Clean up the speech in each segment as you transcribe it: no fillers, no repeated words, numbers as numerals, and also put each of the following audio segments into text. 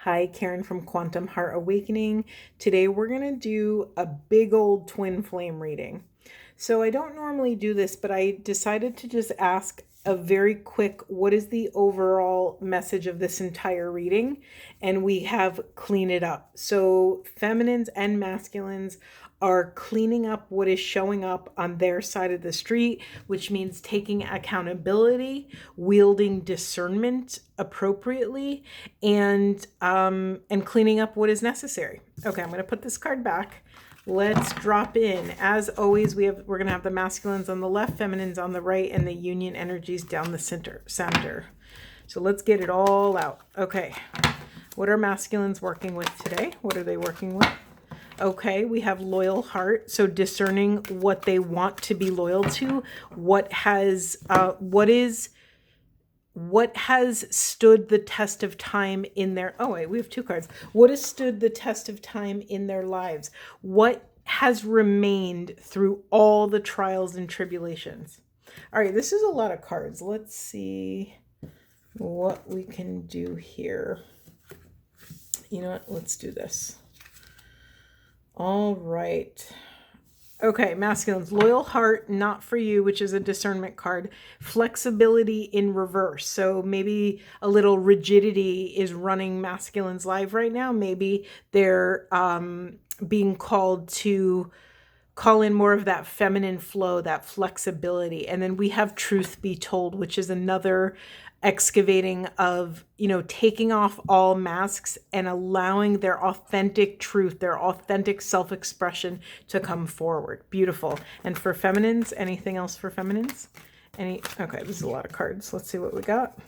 Hi, Karen from Quantum Heart Awakening. Today we're going to do a big old twin flame reading. So I don't normally do this, but I decided to just ask a very quick, what is the overall message of this entire reading? And we have clean it up. So feminines and masculines are cleaning up what is showing up on their side of the street, which means taking accountability, wielding discernment appropriately, and cleaning up what is necessary. Okay, I'm going to put this card back. Let's drop in. As always, we're going to have the masculines on the left, feminines on the right, and the union energies down the center. So let's get it all out. Okay, what are masculines working with today? What are they working with? Okay, we have loyal heart, so discerning what they want to be loyal to, what has stood the test of time in their, oh wait, we have two cards. What has stood the test of time in their lives? What has remained through all the trials and tribulations? All right, this is a lot of cards. Let's see what we can do here. You know what? Let's do this. All right. Okay, masculines, loyal heart, not for you, which is a discernment card. Flexibility in reverse. So maybe a little rigidity is running masculines' life right now. Maybe they're being called to call in more of that feminine flow, that flexibility. And then we have truth be told, which is another excavating of, taking off all masks and allowing their authentic truth, their authentic self-expression to come forward. Beautiful. And for feminines, anything else for feminines? Okay, this is a lot of cards. Let's see what we got.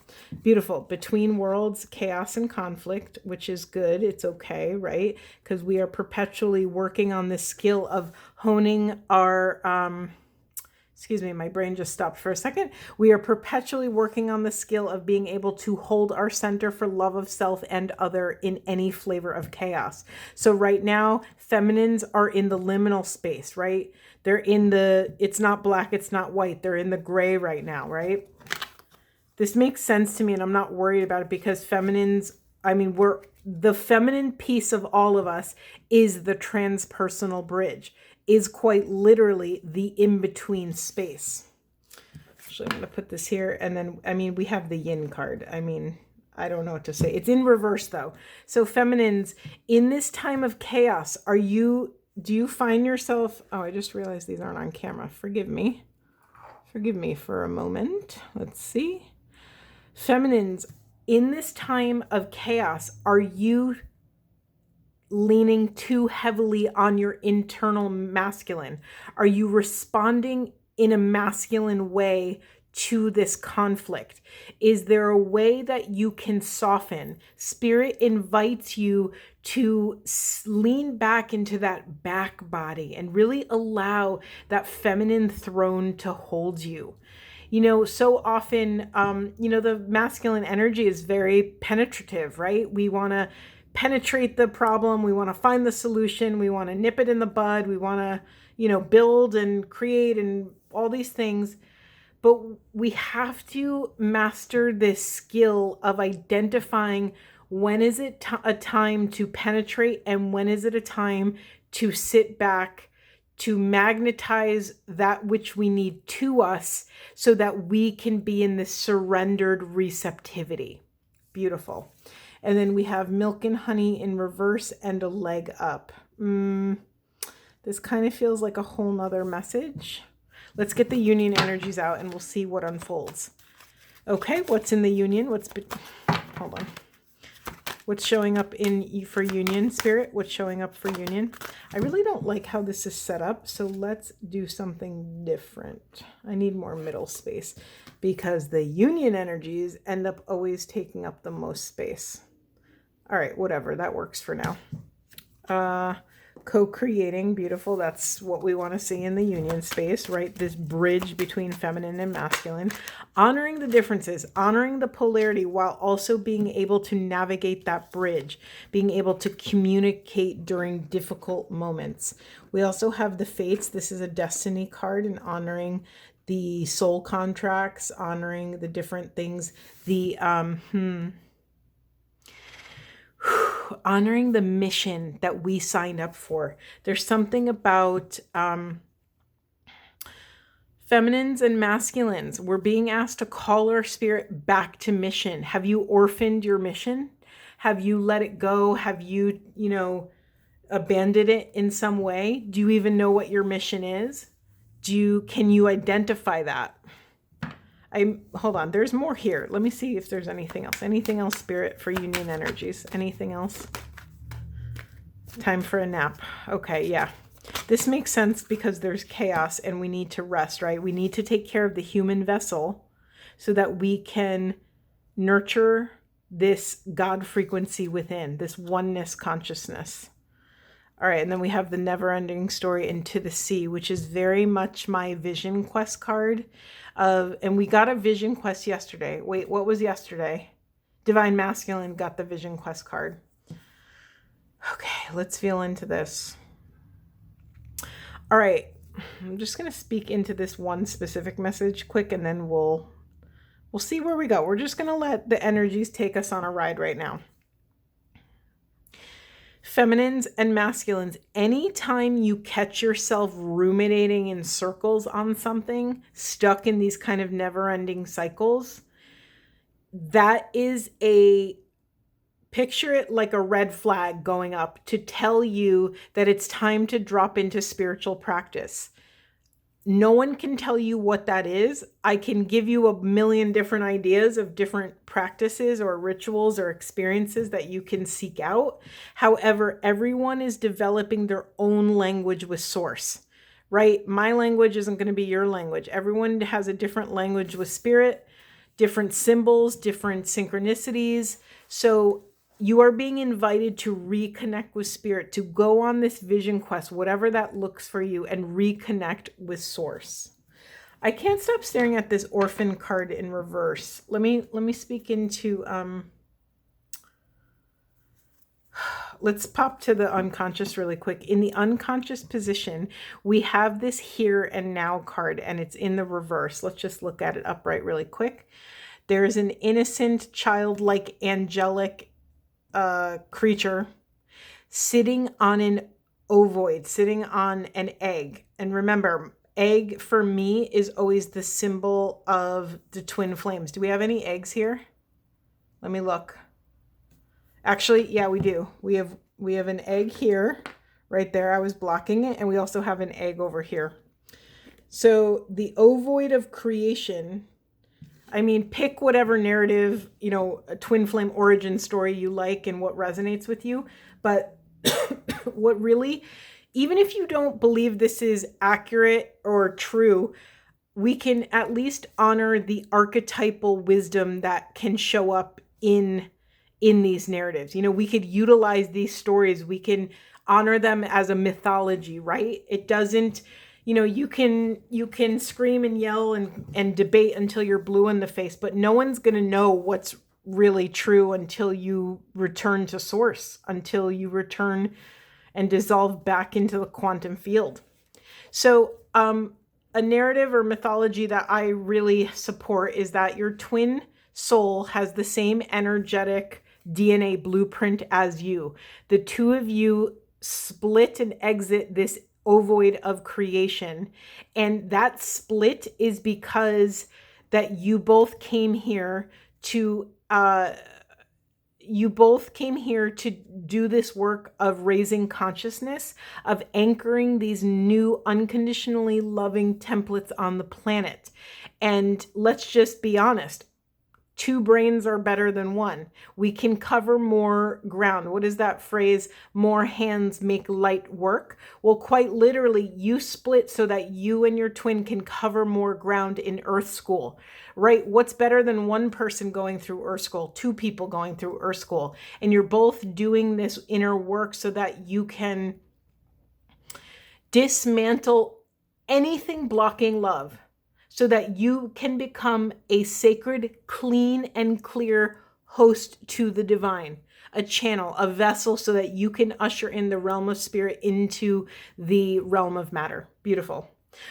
Beautiful. Between worlds, chaos and conflict, which is good. It's okay, right? Because we are perpetually working on this skill of honing our, excuse me, my brain just stopped for a second. We are perpetually working on the skill of being able to hold our center for love of self and other in any flavor of chaos. So right now, feminines are in the liminal space, right? They're in it's not black, it's not white. They're in the gray right now, right? This makes sense to me, and I'm not worried about it because feminines, the feminine piece of all of us is the transpersonal bridge, is quite literally the in-between space. Actually, I'm going to put this here, and then, we have the yin card. I don't know what to say. It's in reverse, though. So feminines, in this time of chaos, do you find yourself, oh, I just realized these aren't on camera. Forgive me. Forgive me for a moment. Let's see. Feminines, in this time of chaos, are you leaning too heavily on your internal masculine? Are you responding in a masculine way to this conflict? Is there a way that you can soften? Spirit invites you to lean back into that back body and really allow that feminine throne to hold you. So often, the masculine energy is very penetrative, right? We want to penetrate the problem. We want to find the solution. We want to nip it in the bud. We want to, build and create and all these things. But we have to master this skill of identifying when is it a time to penetrate and when is it a time to sit back, to magnetize that which we need to us so that we can be in this surrendered receptivity. Beautiful. And then we have milk and honey in reverse and a leg up. This kind of feels like a whole nother message. Let's get the union energies out and we'll see what unfolds. Okay, what's in the union? Hold on. What's showing up for union, Spirit? What's showing up for union? I really don't like how this is set up, so let's do something different. I need more middle space because the union energies end up always taking up the most space. All right, whatever, that works for now. Co-creating, beautiful. That's what we want to see in the union space, right? This bridge between feminine and masculine. Honoring the differences, honoring the polarity while also being able to navigate that bridge, being able to communicate during difficult moments. We also have the fates. This is a destiny card, and honoring the soul contracts, honoring the different things. honoring the mission that we signed up for. There's something about feminines and masculines. We're being asked to call our spirit back to mission. Have you orphaned your mission? Have you let it go? Have you, abandoned it in some way? Do you even know what your mission is? Can you identify that? Hold on, there's more here. Let me see if there's anything else. Anything else, Spirit, for union energies? Anything else? Time for a nap. Okay, yeah. This makes sense because there's chaos and we need to rest, right? We need to take care of the human vessel so that we can nurture this God frequency within, this oneness consciousness. All right, and then we have the never-ending story Into the Sea, which is very much my vision quest card. And we got a vision quest yesterday. Wait, what was yesterday? Divine Masculine got the vision quest card. Okay, let's feel into this. All right, I'm just going to speak into this one specific message quick, and then we'll see where we go. We're just going to let the energies take us on a ride right now. Feminines and masculines, anytime you catch yourself ruminating in circles on something, stuck in these kind of never-ending cycles, that is picture it like a red flag going up to tell you that it's time to drop into spiritual practice. No one can tell you what that is. I can give you a million different ideas of different practices or rituals or experiences that you can seek out. However, everyone is developing their own language with source, right? My language isn't going to be your language. Everyone has a different language with spirit, different symbols, different synchronicities. So you are being invited to reconnect with spirit, to go on this vision quest, whatever that looks for you, and reconnect with source. I can't stop staring at this orphan card in reverse. Let me speak into, let's pop to the unconscious really quick. In the unconscious position, we have this here and now card, and it's in the reverse. Let's just look at it upright really quick. There's an innocent, childlike, angelic creature sitting on an ovoid, sitting on an egg. And remember, egg for me is always the symbol of the twin flames. Do we have any eggs here? Let me look. Actually, yeah, we do. We have an egg here, right there. I was blocking it. And we also have an egg over here. So the ovoid of creation, I mean, pick whatever narrative, a twin flame origin story you like and what resonates with you. But what really, even if you don't believe this is accurate or true, we can at least honor the archetypal wisdom that can show up in these narratives. We could utilize these stories. We can honor them as a mythology, right? It doesn't, you can scream and yell and debate until you're blue in the face, but no one's going to know what's really true until you return to source, until you return and dissolve back into the quantum field. So a narrative or mythology that I really support is that your twin soul has the same energetic DNA blueprint as you. The two of you split and exit this ovoid of creation, and that split is because that you both came here to do this work of raising consciousness, of anchoring these new unconditionally loving templates on the planet. And let's just be honest, two brains are better than one. We can cover more ground. What is that phrase? More hands make light work. Well, quite literally, you split so that you and your twin can cover more ground in Earth School, right? What's better than one person going through Earth School, two people going through Earth School, and you're both doing this inner work so that you can dismantle anything blocking love, so that you can become a sacred, clean, and clear host to the divine, a channel, a vessel, so that you can usher in the realm of spirit into the realm of matter. Beautiful.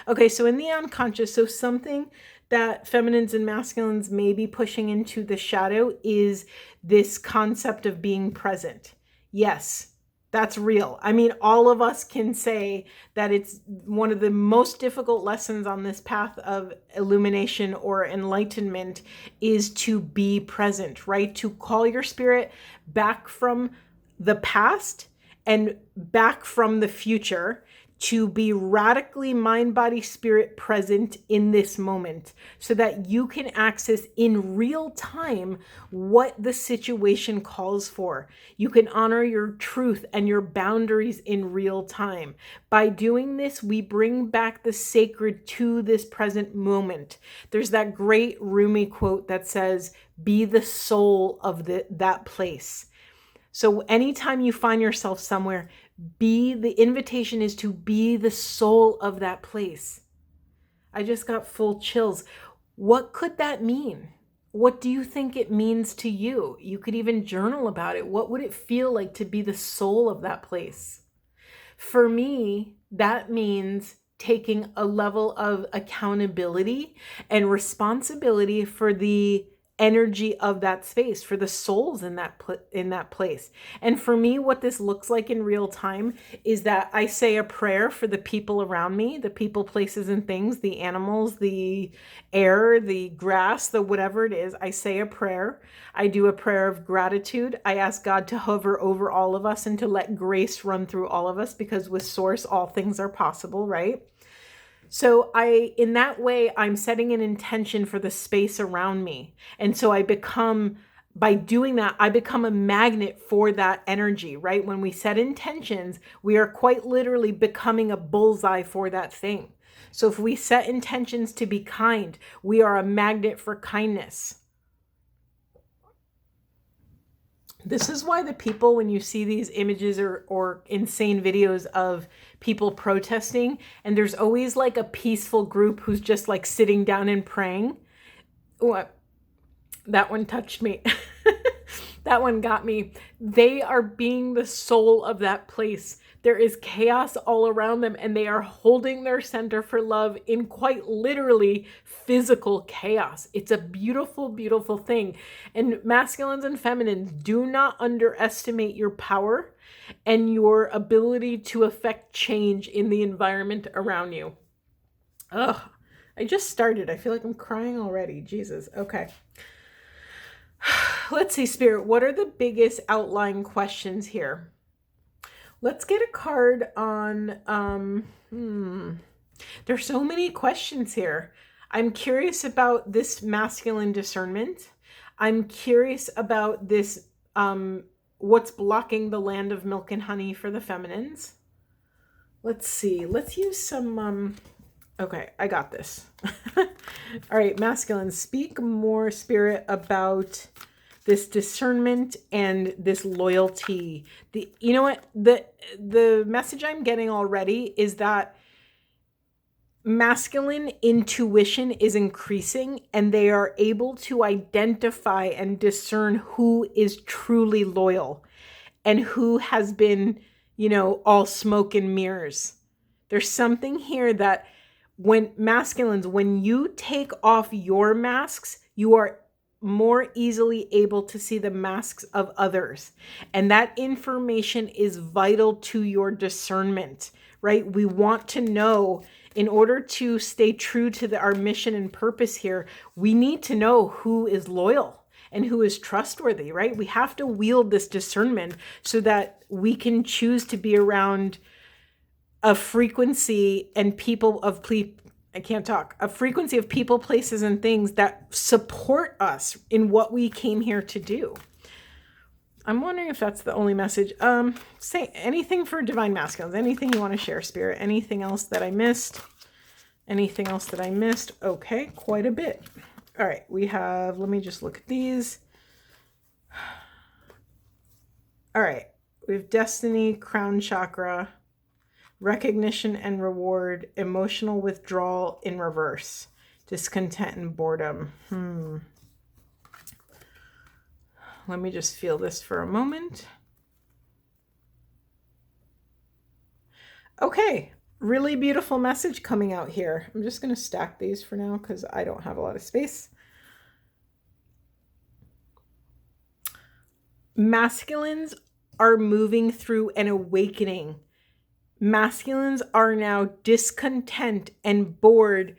Okay, so in the unconscious, so something that feminines and masculines may be pushing into the shadow is this concept of being present. Yes, that's real. I mean, all of us can say that it's one of the most difficult lessons on this path of illumination or enlightenment is to be present, right? To call your spirit back from the past and back from the future, to be radically mind, body, spirit present in this moment so that you can access in real time what the situation calls for. You can honor your truth and your boundaries in real time. By doing this, we bring back the sacred to this present moment. There's that great Rumi quote that says, "Be the soul of that place." So anytime you find yourself somewhere, the invitation is to be the soul of that place. I just got full chills. What could that mean? What do you think it means to you? You could even journal about it. What would it feel like to be the soul of that place? For me, that means taking a level of accountability and responsibility for the energy of that space, for the souls in that place. And for me, what this looks like in real time is that I say a prayer for the people around me, the people, places, and things, the animals, the air, the grass, the whatever it is. I say a prayer. I do a prayer of gratitude. I ask God to hover over all of us and to let grace run through all of us, because with Source, all things are possible, right? So in that way, I'm setting an intention for the space around me. And so by doing that, I become a magnet for that energy, right? When we set intentions, we are quite literally becoming a bullseye for that thing. So if we set intentions to be kind, we are a magnet for kindness. This is why the people, when you see these images or insane videos of people protesting, and there's always like a peaceful group who's just like sitting down and praying. Oh, that one touched me. That one got me. They are being the soul of that place. There is chaos all around them, and they are holding their center for love in quite literally physical chaos. It's a beautiful, beautiful thing. And masculines and feminines, do not underestimate your power and your ability to affect change in the environment around you. Ugh, I just started. I feel like I'm crying already. Jesus. Okay. Let's see, Spirit, what are the biggest outlying questions here? Let's get a card on, there's so many questions here. I'm curious about this masculine discernment. I'm curious about this, what's blocking the land of milk and honey for the feminines. Let's see, let's use some, okay, I got this. All right, masculine, speak more, Spirit, about this discernment and this loyalty. You know what? The message I'm getting already is that masculine intuition is increasing, and they are able to identify and discern who is truly loyal and who has been, all smoke and mirrors. There's something here that when you take off your masks, you are more easily able to see the masks of others. And that information is vital to your discernment, right? We want to know, in order to stay true to our mission and purpose here, we need to know who is loyal and who is trustworthy, right? We have to wield this discernment so that we can choose to be around a frequency and a frequency of people, places, and things that support us in what we came here to do. I'm wondering if that's the only message. Say anything for divine masculines, anything you want to share, Spirit, anything else that I missed? Okay, quite a bit. All right, let me just look at these. All right, we have destiny, crown chakra, recognition and reward, emotional withdrawal in reverse, discontent and boredom. Let me just feel this for a moment. Okay, really beautiful message coming out here. I'm just going to stack these for now because I don't have a lot of space. Masculines are moving through an awakening. Masculines are now discontent and bored,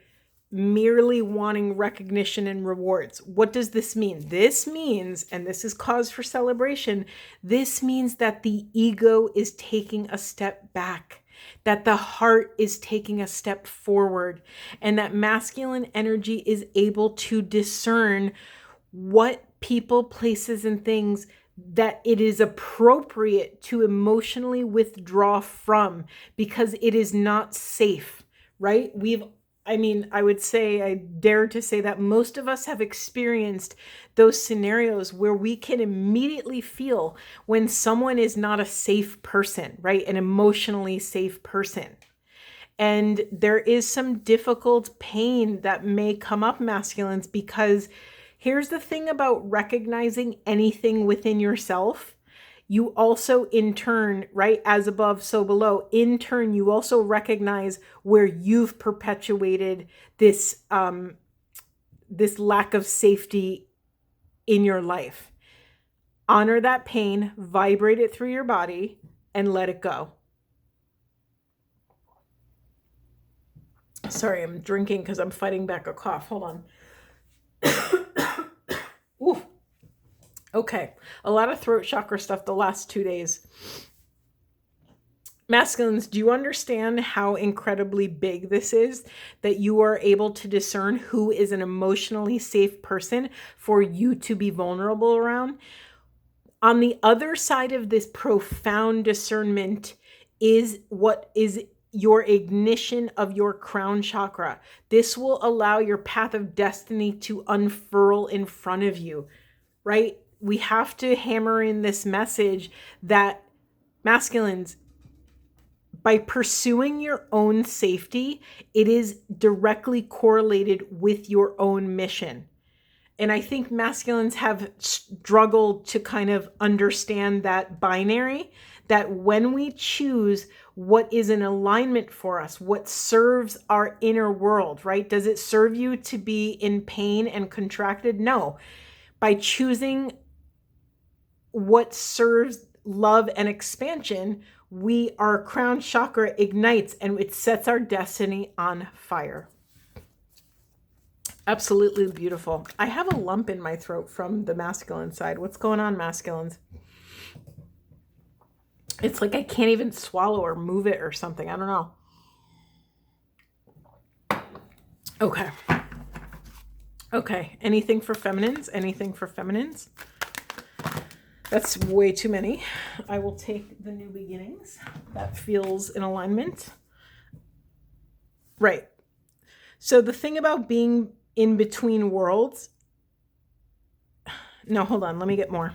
merely wanting recognition and rewards. What does this mean? This means, and this is cause for celebration, this means that the ego is taking a step back, that the heart is taking a step forward, and that masculine energy is able to discern what people, places, and things that it is appropriate to emotionally withdraw from because it is not safe, right? I would say, I dare to say that most of us have experienced those scenarios where we can immediately feel when someone is not a safe person, right? An emotionally safe person. And there is some difficult pain that may come up, masculines, because here's the thing about recognizing anything within yourself. You also, in turn, right, as above, so below, in turn, you also recognize where you've perpetuated this, this lack of safety in your life. Honor that pain, vibrate it through your body, and let it go. Sorry, I'm drinking because I'm fighting back a cough. Hold on. Ooh. Okay, a lot of throat chakra stuff the last 2 days. Masculines, do you understand how incredibly big this is? That you are able to discern who is an emotionally safe person for you to be vulnerable around? On the other side of this profound discernment is what is your ignition of your crown chakra. This will allow your path of destiny to unfurl in front of you, right? We have to hammer in this message that masculines, by pursuing your own safety, it is directly correlated with your own mission. And I think masculines have struggled to kind of understand that binary, that when we choose what is in alignment for us, what serves our inner world, right? Does it serve you to be in pain and contracted? No. By choosing what serves love and expansion, our crown chakra ignites and it sets our destiny on fire. Absolutely beautiful. I have a lump in my throat from the masculine side. What's going on, masculines? It's like I can't even swallow or move it or something. I don't know. Okay. Okay. Anything for feminines? Anything for feminines? That's way too many. I will take the new beginnings. That feels in alignment. Right. So the thing about being in between worlds. No, hold on. Let me get more.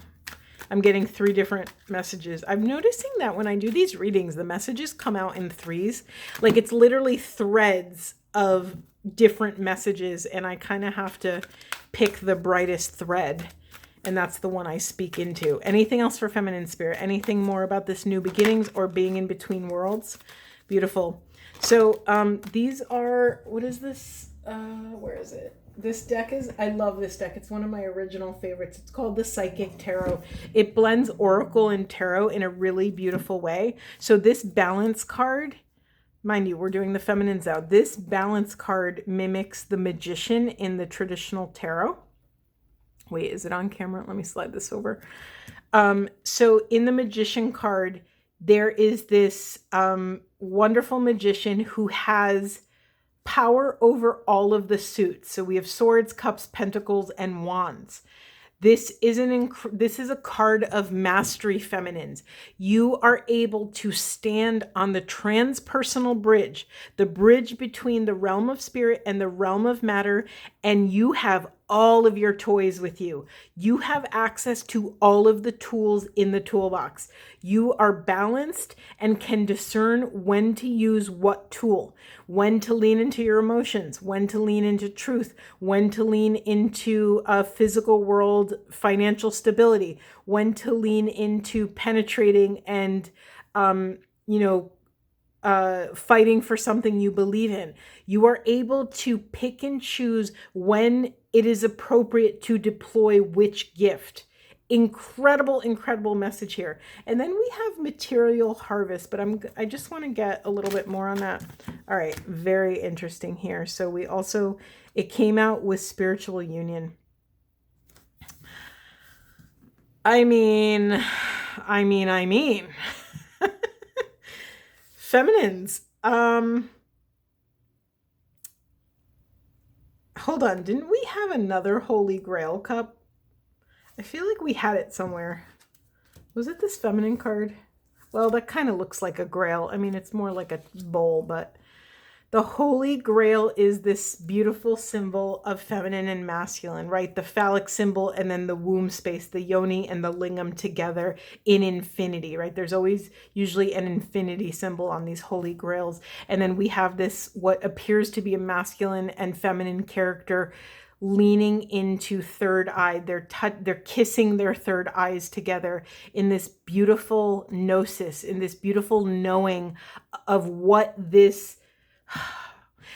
I'm getting 3 different messages. I'm noticing that when I do these readings, the messages come out in 3s. Like it's literally threads of different messages, and I kind of have to pick the brightest thread. And that's the one I speak into. Anything else for feminine spirit? Anything more about this new beginnings or being in between worlds? Beautiful. So these are, what is this? Where is it? This deck is, I love this deck. It's one of my original favorites. It's called the Psychic Tarot. It blends Oracle and Tarot in a really beautiful way. So this balance card, mind you, we're doing the feminines out. This balance card mimics the Magician in the traditional tarot. Wait, is it on camera? Let me slide this over. So in the Magician card, there is this wonderful magician who has power over all of the suits. So we have swords, cups, pentacles, and wands. This is a card of mastery, feminines. You are able to stand on the transpersonal bridge, the bridge between the realm of spirit and the realm of matter, and you have all of your toys with you. You have access to all of the tools in the toolbox. You are balanced and can discern when to use what tool, when to lean into your emotions, when to lean into truth, when to lean into a physical world financial stability, when to lean into penetrating and, fighting for something you believe in. You are able to pick and choose when it is appropriate to deploy which gift. incredible message here. And then we have material harvest, but I just want to get a little bit more on that. All right, very interesting here. So we also, it came out with spiritual union. I mean, feminines. Hold on, didn't we have another Holy Grail cup? I feel like we had it somewhere. Was it this feminine card? Well, that kind of looks like a grail. I mean, it's more like a bowl, but the Holy Grail is this beautiful symbol of feminine and masculine, right? The phallic symbol and then the womb space, the yoni and the lingam together in infinity, right? There's always usually an infinity symbol on these Holy Grails. And then we have this, what appears to be a masculine and feminine character leaning into third eye. They're kissing their third eyes together in this beautiful gnosis, in this beautiful knowing of what this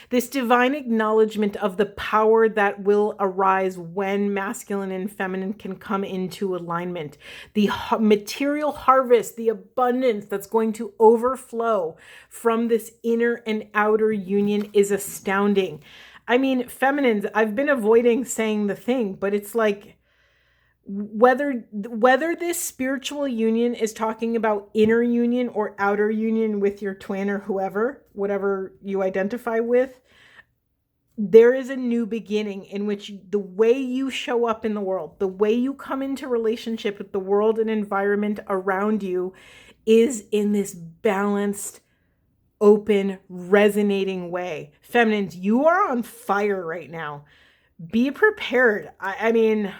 divine acknowledgement of the power that will arise when masculine and feminine can come into alignment. The material harvest, the abundance that's going to overflow from this inner and outer union is astounding. I mean, feminines, I've been avoiding saying the thing, but it's like whether this spiritual union is talking about inner union or outer union with your twin or whatever you identify with, there is a new beginning in which the way you show up in the world, the way you come into relationship with the world and environment around you is in this balanced, open, resonating way. Feminines, you are on fire right now. Be prepared. I mean,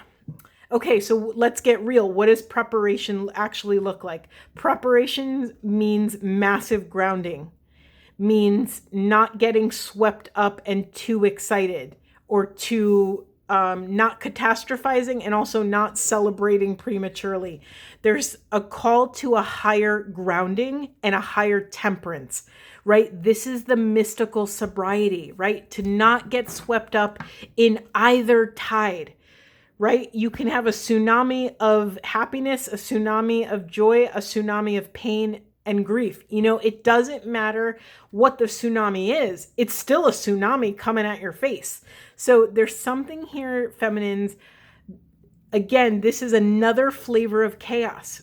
okay, so let's get real. What does preparation actually look like? Preparation means massive grounding, means not getting swept up and too excited, or too not catastrophizing, and also not celebrating prematurely. There's a call to a higher grounding and a higher temperance, right? This is the mystical sobriety, right? To not get swept up in either tide, right? You can have a tsunami of happiness, a tsunami of joy, a tsunami of pain and grief. You know, it doesn't matter what the tsunami is. It's still a tsunami coming at your face. So there's something here, feminines. Again, this is another flavor of chaos.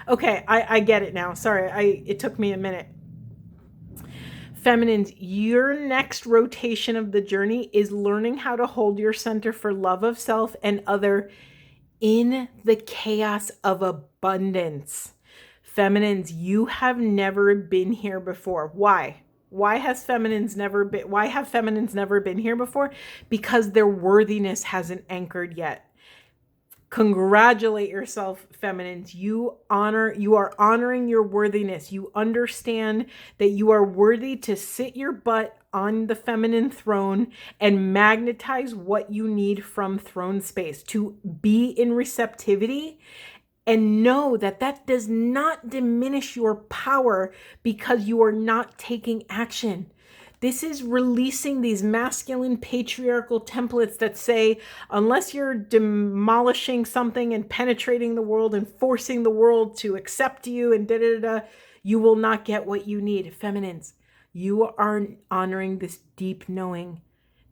Okay, I get it now. Sorry, it took me a minute. Feminines, your next rotation of the journey is learning how to hold your center for love of self and other in the chaos of abundance. Feminines, you have never been here before. Why? Why have feminines never been here before? Because their worthiness hasn't anchored yet. Congratulate yourself, feminines. You are honoring your worthiness. You understand that you are worthy to sit your butt on the feminine throne and magnetize what you need from throne space, to be in receptivity, and know that that does not diminish your power because you are not taking action. This is releasing these masculine patriarchal templates that say, unless you're demolishing something and penetrating the world and forcing the world to accept you and you will not get what you need. Feminines, you are honoring this deep knowing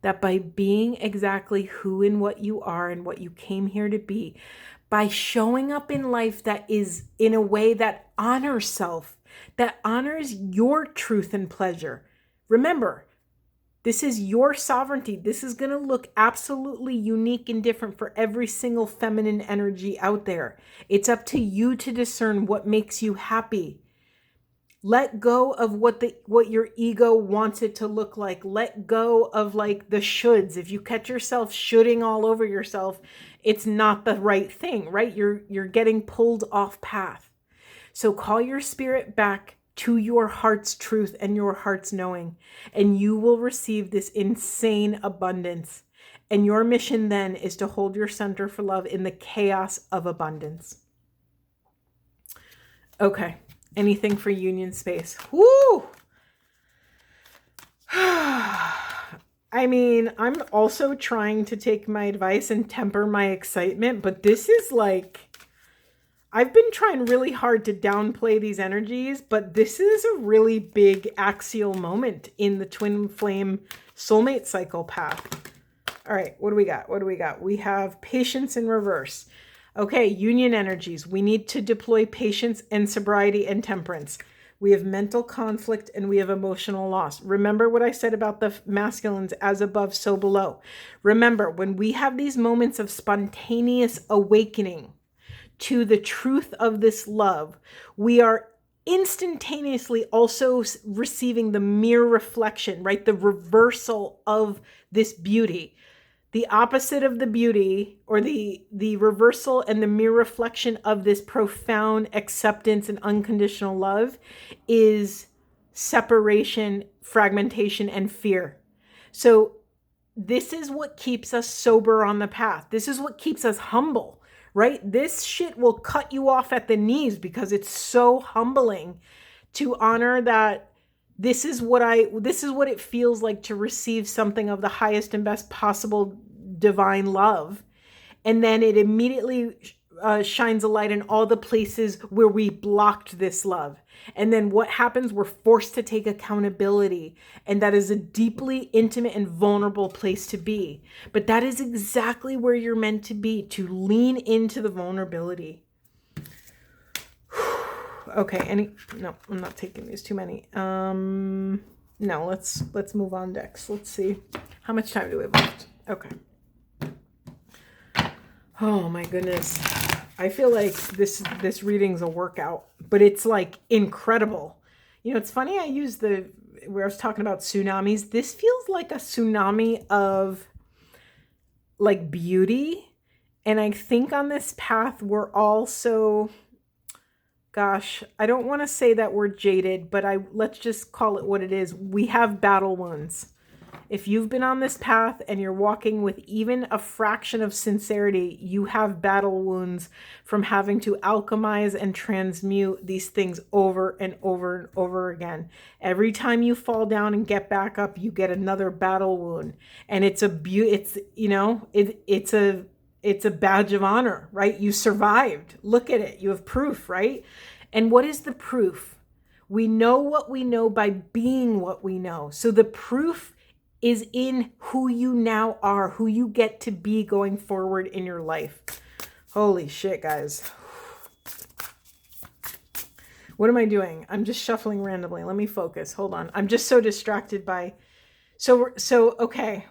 that by being exactly who and what you are and what you came here to be, by showing up in life that is in a way that honors self, that honors your truth and pleasure. Remember, this is your sovereignty. This is going to look absolutely unique and different for every single feminine energy out there. It's up to you to discern what makes you happy. Let go of what your ego wants it to look like. Let go of like the shoulds. If you catch yourself shoulding all over yourself, it's not the right thing, right? You're getting pulled off path. So call your spirit back to your heart's truth and your heart's knowing, and you will receive this insane abundance. And your mission then is to hold your center for love in the chaos of abundance. Okay. Anything for union space. Woo! I I mean, I'm also trying to take my advice and temper my excitement, but this is like, I've been trying really hard to downplay these energies, but this is a really big axial moment in the twin flame soulmate cycle path. All right, what do we got? What do we got? We have patience in reverse. Okay, union energies. We need to deploy patience and sobriety and temperance. We have mental conflict and we have emotional loss. Remember what I said about the masculines, as above, so below. Remember, when we have these moments of spontaneous awakening to the truth of this love, we are instantaneously also receiving the mirror reflection, right? The reversal of this beauty. The opposite of the beauty, or the reversal and the mirror reflection of this profound acceptance and unconditional love, is separation, fragmentation, and fear. So this is what keeps us sober on the path. This is what keeps us humble, right? This shit will cut you off at the knees because it's so humbling to honor that this is what it feels like to receive something of the highest and best possible divine love. And then it immediately shines a light in all the places where we blocked this love. And then what happens? We're forced to take accountability. And that is a deeply intimate and vulnerable place to be. But that is exactly where you're meant to be, to lean into the vulnerability. Okay, no, I'm not taking these too many. No, let's move on next. Let's see. How much time do we have left? Okay. Oh my goodness. I feel like this reading's a workout, but it's like incredible. You know, it's funny I used where I was talking about tsunamis. This feels like a tsunami of like beauty. And I think on this path, we're also, gosh, I don't want to say that we're jaded, but let's just call it what it is. We have battle wounds. If you've been on this path and you're walking with even a fraction of sincerity, you have battle wounds from having to alchemize and transmute these things over and over and over again. Every time you fall down and get back up, you get another battle wound. And it's a badge of honor, right? You survived. Look at it. You have proof, right? And what is the proof? We know what we know by being what we know. So the proof is in who you now are, who you get to be going forward in your life. Holy shit, guys. What am I doing? I'm just shuffling randomly. Let me focus. Hold on. I'm just so distracted by... So okay.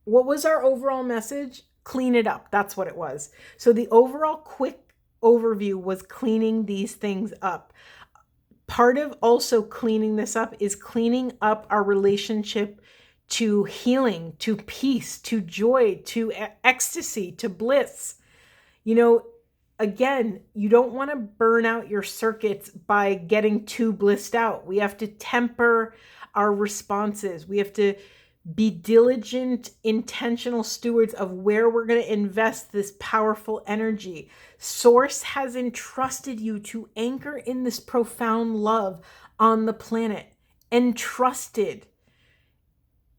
What was our overall message? Clean it up. That's what it was. So the overall quick overview was cleaning these things up. Part of also cleaning this up is cleaning up our relationship to healing, to peace, to joy, to ecstasy, to bliss. You know, again, you don't want to burn out your circuits by getting too blissed out. We have to temper our responses. We have to be diligent, intentional stewards of where we're going to invest this powerful energy. Source has entrusted you to anchor in this profound love on the planet. Entrusted.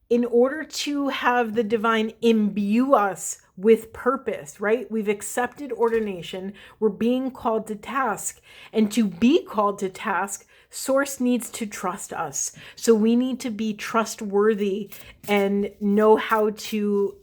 In order to have the divine imbue us with purpose, right? We've accepted ordination. We're being called to task. And to be called to task, Source needs to trust us. So we need to be trustworthy and know how to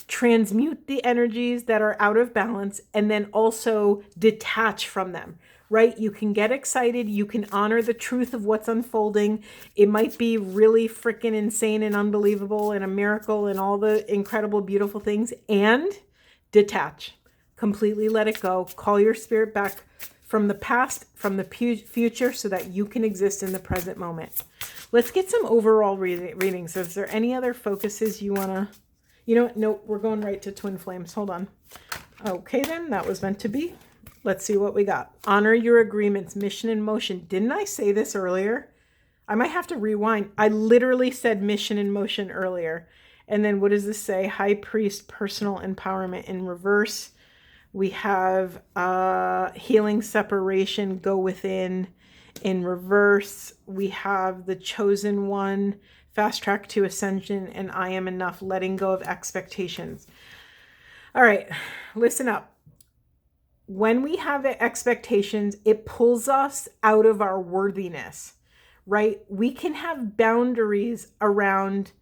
transmute the energies that are out of balance and then also detach from them, right? You can get excited. You can honor the truth of what's unfolding. It might be really freaking insane and unbelievable and a miracle and all the incredible, beautiful things, and detach. Completely let it go. Call your spirit back from the past, from the future, so that you can exist in the present moment. Let's get some overall readings. Is there any other focuses you want to... You know what? Nope, we're going right to twin flames. Hold on. Okay, then. That was meant to be. Let's see what we got. Honor your agreements. Mission in motion. Didn't I say this earlier? I might have to rewind. I literally said mission in motion earlier. And then what does this say? High priest, personal empowerment in reverse. We have healing, separation, go within in reverse. We have the chosen one, Fast track to ascension and I am enough, letting go of expectations. All right, listen up. When we have expectations, it pulls us out of our worthiness, right? We can have boundaries around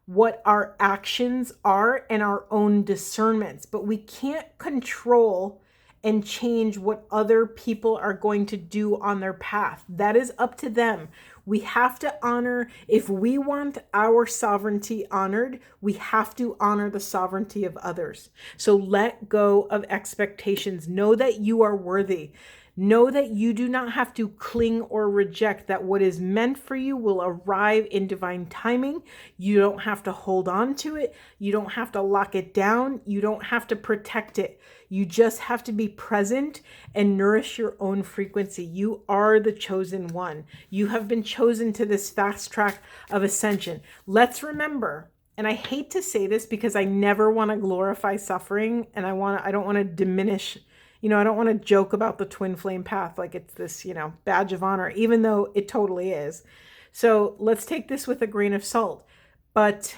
what our actions are and our own discernments, but we can't control and change what other people are going to do on their path. That is up to them. We have to honor, if we want our sovereignty honored, we have to honor the sovereignty of others. So let go of expectations. Know that you are worthy. Know that you do not have to cling or reject, that what is meant for you will arrive in divine timing. You don't have to hold on to it. You don't have to lock it down. You don't have to protect it. You just have to be present and nourish your own frequency. You are the chosen one. You have been chosen to this fast track of ascension. Let's remember, and I hate to say this because I never want to glorify suffering, and I don't want to diminish, I don't want to joke about the twin flame path like it's this, badge of honor, even though it totally is. So let's take this with a grain of salt. But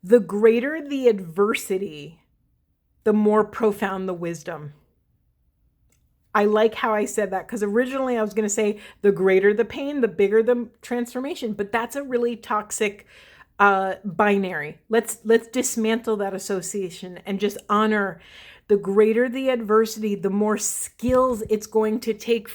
the greater the adversity, the more profound the wisdom. I like how I said that, because originally I was going to say the greater the pain, the bigger the transformation, but that's a really toxic binary. Let's dismantle that association and just honor the greater the adversity, the more skills it's going to take.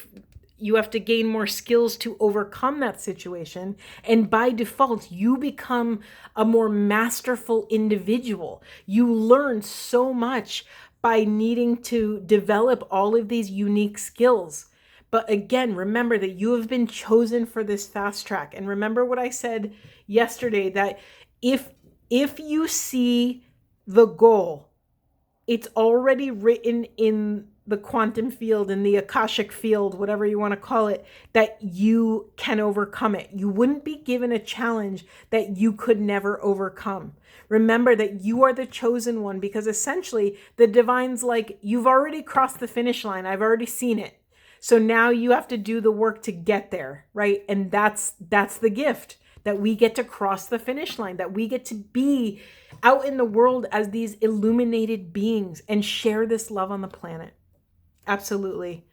You have to gain more skills to overcome that situation. And by default, you become a more masterful individual. You learn so much by needing to develop all of these unique skills. But again, remember that you have been chosen for this fast track. And remember what I said yesterday, that if you see the goal, it's already written in the quantum field, in the Akashic field, whatever you want to call it, that you can overcome it. You wouldn't be given a challenge that you could never overcome. Remember that you are the chosen one, because essentially the divine's like, you've already crossed the finish line. I've already seen it. So now you have to do the work to get there, right? And that's the gift, that we get to cross the finish line, that we get to be out in the world as these illuminated beings and share this love on the planet. Absolutely.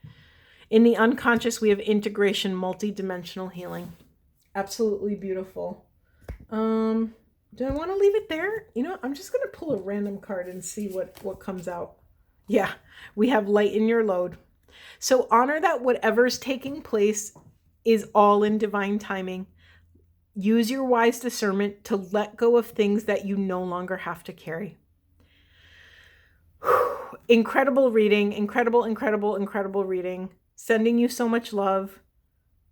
In the unconscious, we have integration, multidimensional healing. Absolutely beautiful. Do I want to leave it there? I'm just going to pull a random card and see what comes out. Yeah, we have light in your load. So honor that whatever's taking place is all in divine timing. Use your wise discernment to let go of things that you no longer have to carry. Incredible reading, incredible reading. Sending you so much love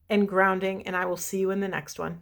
and grounding, and I will see you in the next one.